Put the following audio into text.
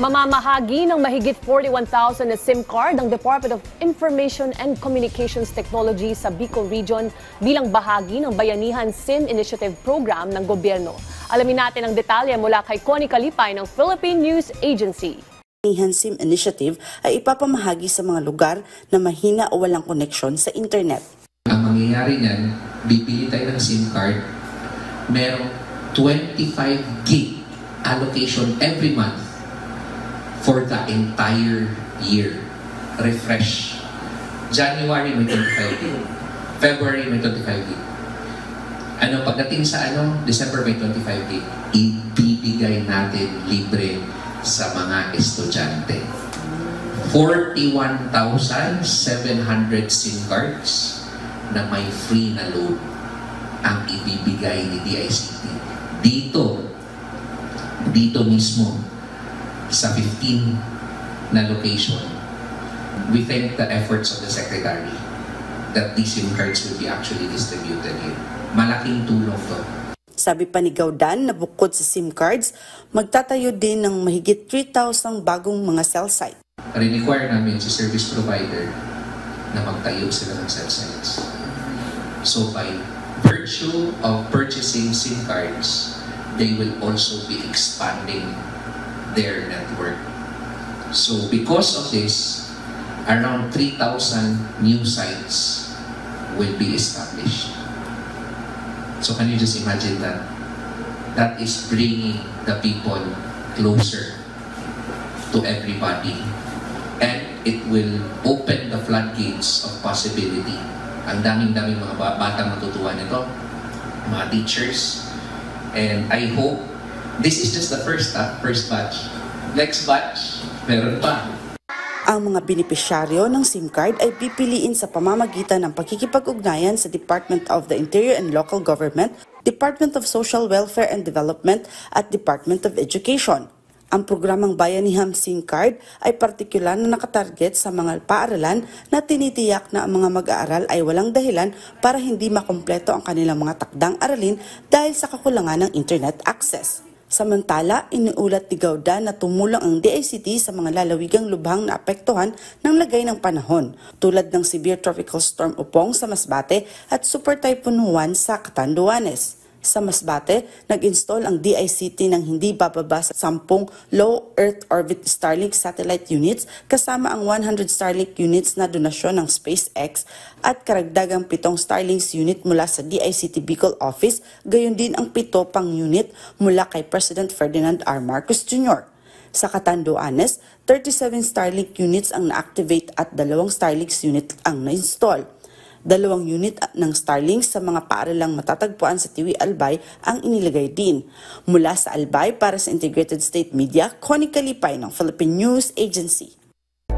Mamamahagi ng mahigit 41,000 na SIM card ang Department of Information and Communications Technology sa Bicol Region bilang bahagi ng Bayanihan SIM Initiative Program ng gobyerno. Alamin natin ang detalye mula kay Connie Kalipay ng Philippine News Agency. Bayanihan SIM Initiative ay ipapamahagi sa mga lugar na mahina o walang koneksyon sa internet. Ang mangyayari niyan, bibili tayo ng SIM card, merong 25 gig allocation every month for the entire year. Refresh. January may 25 gig. February may 25 gig. Pagdating sa December may 25 gig. Ibibigay natin libre sa mga estudyante. 41,700 SIM cards na may free na load ang ibibigay ni DICT. Dito mismo sa 15 na location. We thank the efforts of the Secretary that these SIM cards will be actually distributed here. Malaking tulong to. Sabi pa ni Gaudan na bukod sa SIM cards, magtatayo din ng mahigit 3,000 bagong mga cell site. Require namin si service provider na magtayo sila ng cell sites. So by virtue of purchasing SIM cards, they will also be expanding their network. So because of this, around 3,000 new sites will be established. So can you just imagine that? That is bringing the people closer to everybody. And it will open the floodgates of possibility. Ang daming-daming mga batang matutuwa nito, mga teachers. And I hope this is just the first batch. Next batch, meron pa. Ang mga benepisyaryo ng SIM card ay pipiliin sa pamamagitan ng pakikipag-ugnayan sa Department of the Interior and Local Government, Department of Social Welfare and Development at Department of Education. Ang programang Bayanihan SIM card ay partikular na nakatarget sa mga paaralan na tinitiyak na ang mga mag-aaral ay walang dahilan para hindi makumpleto ang kanilang mga takdang aralin dahil sa kakulangan ng internet access. Samantala, iniulat ni Gaudan na tumulong ang DICT sa mga lalawigang lubhang na apektuhan ng lagay ng panahon, tulad ng Severe Tropical Storm Upong sa Masbate at Super Typhoon Juan sa Catanduanes. Sa Masbate, nag-install ang DICT ng hindi bababa sa 10 low Earth orbit Starlink satellite units kasama ang 100 Starlink units na donasyon ng SpaceX at karagdagang 7 Starlink unit mula sa DICT Bicol Office, gayon din ang 7 pang unit mula kay President Ferdinand R. Marcos Jr. Sa Catanduanes, 37 Starlink units ang na-activate at 2 Starlink unit ang na-install. 2 unit ng Starlink sa mga paaralang matatagpuan sa Tiwi Albay ang inilagay din. Mula sa Albay para sa Integrated State Media, Connie Kalipay ng Philippine News Agency.